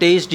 23D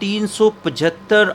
375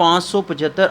575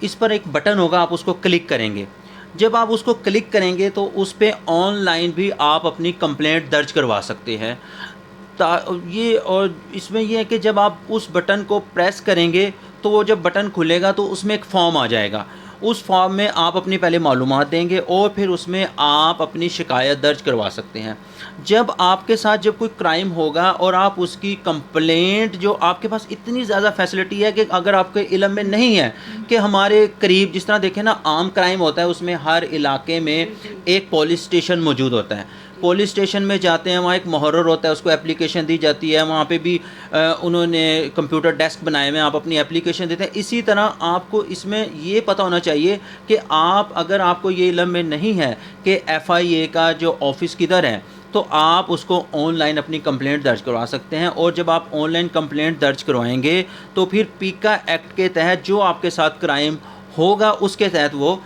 اس پر ایک button ہوگا, آپ اس کو کلک کریں گے. جب آپ اس کو کلک کریں گے تو اس پہ آن لائن بھی آپ اپنی کمپلینٹ درج کروا سکتے ہیں. یہ اور اس میں یہ ہے کہ جب آپ اس بٹن کو پریس کریں گے تو وہ جب بٹن کھلے گا تو اس میں ایک فارم آ جائے گا. اس فارم میں آپ اپنی پہلے معلومات دیں گے اور پھر اس میں آپ اپنی شکایت درج کروا سکتے ہیں. جب آپ کے ساتھ جب کوئی کرائم ہوگا اور آپ اس کی کمپلینٹ, جو آپ کے پاس اتنی زیادہ فیسلٹی ہے کہ اگر آپ کے علم میں نہیں ہے کہ ہمارے قریب, جس طرح دیکھیں نا عام کرائم ہوتا ہے اس میں ہر علاقے میں ایک پولیس اسٹیشن موجود ہوتا ہے. پولیس اسٹیشن میں جاتے ہیں, وہاں ایک محرر ہوتا ہے, اس کو اپلیکیشن دی جاتی ہے, وہاں پہ بھی انہوں نے کمپیوٹر ڈیسک بنائے ہوئے ہیں, آپ اپنی اپلیکیشن دیتے ہیں. اسی طرح آپ کو اس میں یہ پتہ ہونا چاہیے کہ اگر آپ کو یہ علم میں نہیں ہے کہ ایف آئی اے کا جو آفس کدھر ہے, تو آپ اس کو آن لائن اپنی کمپلینٹ درج کروا سکتے ہیں. اور جب آپ آن لائن کمپلینٹ درج کروائیں گے تو پھر پیکا ایکٹ کے تحت جو آپ کے ساتھ کرائم ہوگا اس کے تحت وہ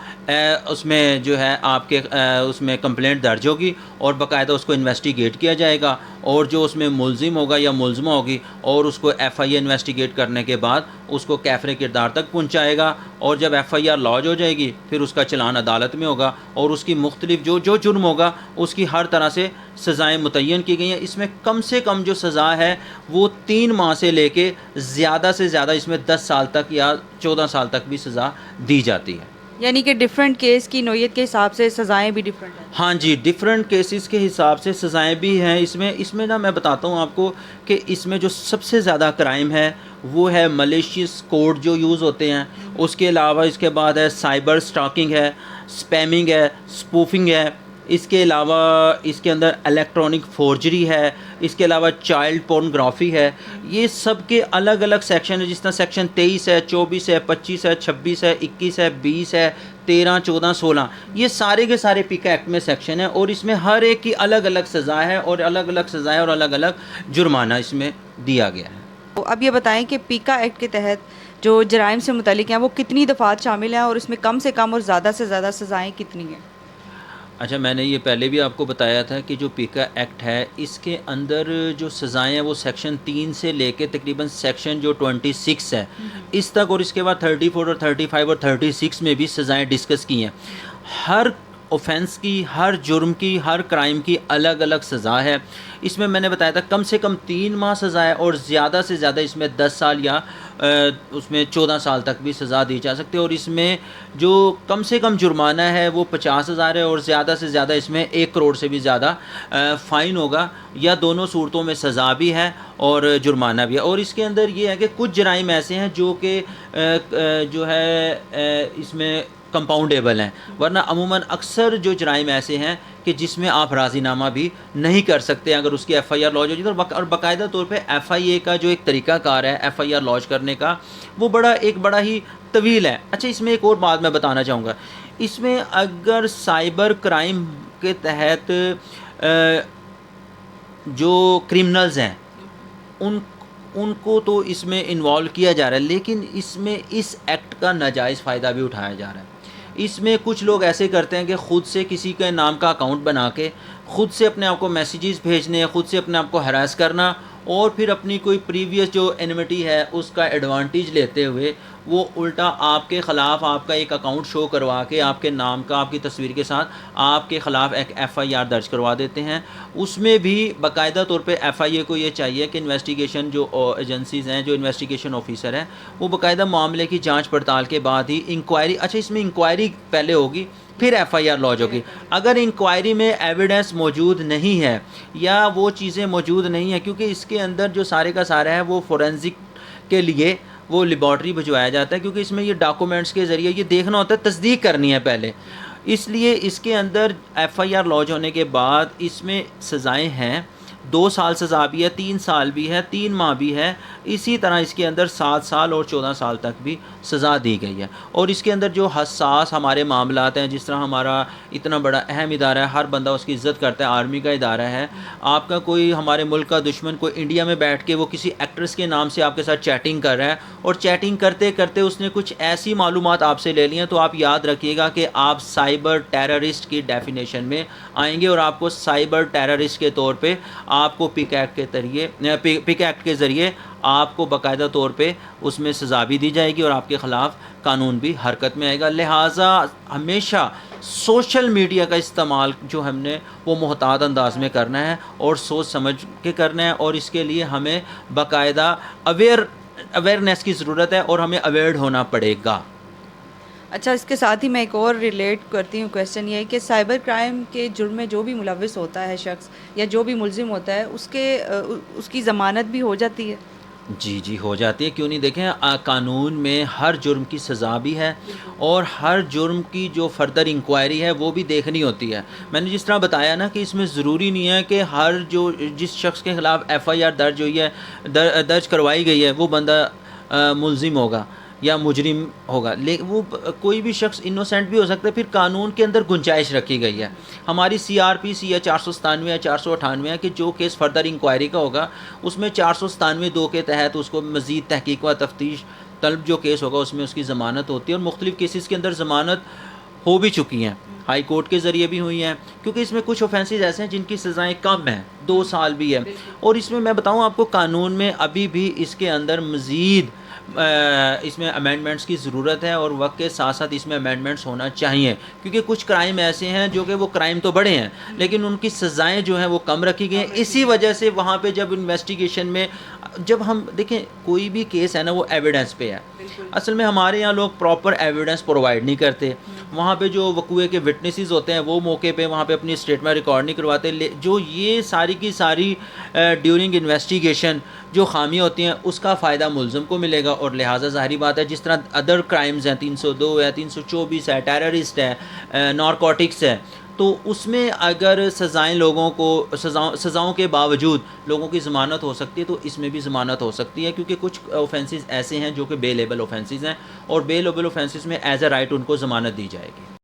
اس میں جو ہے آپ کے اس میں کمپلینٹ درج ہوگی اور باقاعدہ اس کو انویسٹیگیٹ کیا جائے گا. اور جو اس میں ملزم ہوگا یا ملزمہ ہوگی اور اس کو ایف آئی اے انویسٹیگیٹ کرنے کے بعد اس کو کیفر کردار تک پہنچائے گا. اور جب ایف آئی آر لانچ ہو جائے گی پھر اس کا چلان عدالت میں ہوگا اور اس کی مختلف جو جرم ہوگا اس کی ہر طرح سے سزائیں متعین کی گئی ہیں. اس میں کم سے کم جو سزا ہے وہ 3 ماہ سے لے کے زیادہ سے زیادہ اس میں 10 سال تک یا 14 سال تک بھی سزا دی جاتی ہے. یعنی کہ ڈیفرنٹ کیس کی نوعیت کے حساب سے سزائیں بھی ڈیفرنٹ ہیں. ہاں جی, ڈیفرنٹ کیسز کے حساب سے سزائیں بھی ہیں. اس میں نا میں بتاتا ہوں آپ کو کہ اس میں جو سب سے زیادہ کرائم ہے وہ ہے ملیشیس کوڈ جو یوز ہوتے ہیں. اس کے علاوہ اس کے بعد ہے سائبر سٹاکنگ ہے, اسپیمنگ ہے, اسپوفنگ ہے. اس کے علاوہ اس کے اندر الیکٹرانک فورجری ہے. اس کے علاوہ چائلڈ پورنوگرافی ہے. یہ سب کے الگ الگ سیکشن ہیں, جس طرح سیکشن 23 ہے, 24 ہے, 25 ہے, 26 ہے, 21 ہے, 20 ہے, 13, 14, 16. یہ سارے کے سارے پیکا ایکٹ میں سیکشن ہیں اور اس میں ہر ایک کی الگ الگ سزا ہے اور الگ الگ سزائیں اور الگ الگ جرمانہ اس میں دیا گیا ہے. اب یہ بتائیں کہ پیکا ایکٹ کے تحت جو جرائم سے متعلق ہیں وہ کتنی دفعات شامل ہیں اور اس میں کم سے کم اور زیادہ سے زیادہ سزائیں کتنی ہیں؟ اچھا, میں نے یہ پہلے بھی آپ کو بتایا تھا کہ جو پیکا ایکٹ ہے اس کے اندر جو سزائیں ہیں وہ سیکشن 3 سے لے کے تقریباً سیکشن جو 26 ہے اس تک, اور اس کے بعد 34 اور 35 اور 36 میں بھی سزائیں ڈسکس کی ہیں. ہر اوفینس کی, ہر جرم کی, ہر کرائم کی الگ الگ سزا ہے. اس میں نے بتایا تھا کم سے کم 3 ماہ سزا ہے اور زیادہ سے زیادہ اس میں 10 سال یا اس میں 14 سال تک بھی سزا دی جا سکتی ہے. اور اس میں جو کم سے کم جرمانہ ہے وہ 50,000 ہے اور زیادہ سے زیادہ اس میں 1 کروڑ سے بھی زیادہ فائن ہوگا, یا دونوں صورتوں میں سزا بھی ہے اور جرمانہ بھی ہے. اور اس کے اندر یہ ہے کہ کچھ جرائم ایسے ہیں جو کہ جو ہے اس میں کمپاؤنڈیبل ہیں, ورنہ عموماً اکثر جو جرائم ایسے ہیں کہ جس میں آپ راضی نامہ بھی نہیں کر سکتے اگر اس کی ایف آئی آر لانچ ہو جائے. اور باقاعدہ طور پہ ایف آئی اے کا جو ایک طریقہ کار ہے ایف آئی آر لانچ کرنے کا وہ بڑا ہی طویل ہے. اچھا, اس میں ایک اور بات میں بتانا چاہوں گا. اس میں اگر سائبر کرائم کے تحت جو کرمنلز ہیں ان کو تو اس میں انوالو کیا جا رہا ہے, لیکن اس میں اس ایکٹ کا ناجائز فائدہ بھی اٹھایا جا رہا ہے. اس میں کچھ لوگ ایسے کرتے ہیں کہ خود سے کسی کے نام کا اکاؤنٹ بنا کے خود سے اپنے آپ کو میسیجز بھیجنے, خود سے اپنے آپ کو ہراس کرنا اور پھر اپنی کوئی پریویس جو اینیمٹی ہے اس کا ایڈوانٹیج لیتے ہوئے وہ الٹا آپ کے خلاف آپ کا ایک اکاؤنٹ شو کروا کے آپ کے نام کا, آپ کی تصویر کے ساتھ آپ کے خلاف ایک ایف آئی آر درج کروا دیتے ہیں. اس میں بھی باقاعدہ طور پہ ایف آئی اے کو یہ چاہیے کہ انویسٹیگیشن جو ایجنسیز ہیں, جو انویسٹیگیشن آفیسر ہیں, وہ باقاعدہ معاملے کی جانچ پڑتال کے بعد ہی انکوائری, اچھا اس میں انکوائری پہلے ہوگی پھر ایف آئی آر لانچ ہوگی. اگر انکوائری میں ایویڈنس موجود نہیں ہے یا وہ چیزیں موجود نہیں ہیں, کیونکہ اس کے اندر جو سارے کا سارا ہے وہ فورینزک کے لیے وہ لیبارٹری بھجوایا جاتا ہے, کیونکہ اس میں یہ ڈاکومنٹس کے ذریعے یہ دیکھنا ہوتا ہے, تصدیق کرنی ہے پہلے. اس لیے اس کے اندر ایف آئی آر لانچ ہونے کے بعد اس میں سزائیں ہیں, 2 سال سزا بھی ہے, 3 سال بھی ہے, 3 ماہ بھی ہے. اسی طرح اس کے اندر 7 سال اور 14 سال تک بھی سزا دی گئی ہے. اور اس کے اندر جو حساس ہمارے معاملات ہیں, جس طرح ہمارا اتنا بڑا اہم ادارہ ہے, ہر بندہ اس کی عزت کرتا ہے, آرمی کا ادارہ ہے. آپ کا کوئی ہمارے ملک کا دشمن کوئی انڈیا میں بیٹھ کے وہ کسی ایکٹریس کے نام سے آپ کے ساتھ چیٹنگ کر رہا ہے اور چیٹنگ کرتے کرتے اس نے کچھ ایسی معلومات آپ سے لے لی ہیں, تو آپ یاد رکھیے گا کہ آپ سائبر ٹیررسٹ کی ڈیفینیشن میں آئیں گے اور آپ کو سائبر ٹیررسٹ کے طور پہ آپ کو پیک ایکٹ کے ذریعے آپ کو باقاعدہ طور پہ اس میں سزا بھی دی جائے گی اور آپ کے خلاف قانون بھی حرکت میں آئے گا. لہٰذا ہمیشہ سوشل میڈیا کا استعمال جو ہم نے وہ محتاط انداز میں کرنا ہے اور سوچ سمجھ کے کرنا ہے, اور اس کے لیے ہمیں باقاعدہ اویئرنیس کی ضرورت ہے اور ہمیں اویئرڈ ہونا پڑے گا. اچھا, اس کے ساتھ ہی میں ایک اور ریلیٹ کرتی ہوں کویسچن یہ ہے کہ سائبر کرائم کے جرم میں جو بھی ملوث ہوتا ہے شخص یا جو بھی ملزم ہوتا ہے اس کی ضمانت بھی ہو جاتی ہے؟ جی ہو جاتی ہے, کیوں نہیں. دیکھیں قانون میں ہر جرم کی سزا بھی ہے اور ہر جرم کی جو فردر انکوائری ہے وہ بھی دیکھنی ہوتی ہے. میں نے جس طرح بتایا نا کہ اس میں ضروری نہیں ہے کہ جس شخص کے خلاف FIR درج ہوئی ہے, درج کروائی گئی ہے, وہ بندہ ملزم ہوگا یا مجرم ہوگا. لیکن وہ کوئی بھی شخص انوسینٹ بھی ہو سکتا ہے. پھر قانون کے اندر گنجائش رکھی گئی ہے. ہماری CRPC یا 497 یا 498 ہے کہ جو کیس فردر انکوائری کا ہوگا اس میں 497(2) کے تحت اس کو مزید تحقیق و تفتیش طلب جو کیس ہوگا اس میں اس کی ضمانت ہوتی ہے, اور مختلف کیسز کے اندر ضمانت ہو بھی چکی ہیں, ہائی کورٹ کے ذریعے بھی ہوئی ہیں, کیونکہ اس میں کچھ اوفینسز ایسے ہیں جن کی سزائیں کم ہیں, 2 سال بھی ہے. اور اس میں بتاؤں آپ کو قانون میں ابھی بھی اس کے اندر مزید اس میں امینڈمنٹس کی ضرورت ہے, اور وقت کے ساتھ ساتھ اس میں امینڈمنٹس ہونا چاہیے, کیونکہ کچھ کرائم ایسے ہیں جو کہ وہ کرائم تو بڑے ہیں لیکن ان کی سزائیں جو ہیں وہ کم رکھی گئی ہیں. اسی وجہ سے وہاں پہ جب انویسٹیگیشن میں جب ہم دیکھیں کوئی بھی کیس ہے نا وہ ایویڈنس پہ ہے. اصل میں ہمارے یہاں لوگ پراپر ایویڈنس پرووائڈ نہیں کرتے. وہاں پہ جو وقوعے کے وٹنسز ہوتے ہیں وہ موقع پہ وہاں پہ اپنی اسٹیٹمنٹ ریکارڈ نہیں کرواتے. جو یہ ساری کی ساری ڈیورنگ انویسٹیگیشن جو خامیاں ہوتی ہیں اس کا فائدہ ملزم کو ملے گا, اور لہٰذا ظاہری بات ہے جس طرح ادر کرائمز ہیں 302 ہے, 324 ہے, ٹیررسٹ ہے, نارکوٹکس ہے, تو اس میں اگر سزائیں لوگوں کو سزاؤں کے باوجود لوگوں کی ضمانت ہو سکتی ہے تو اس میں بھی ضمانت ہو سکتی ہے, کیونکہ کچھ اوفینسز ایسے ہیں جو کہ بے لیبل اوفینسز ہیں, اور بے لیبل اوفینسز میں ایز اے رائٹ ان کو ضمانت دی جائے گی.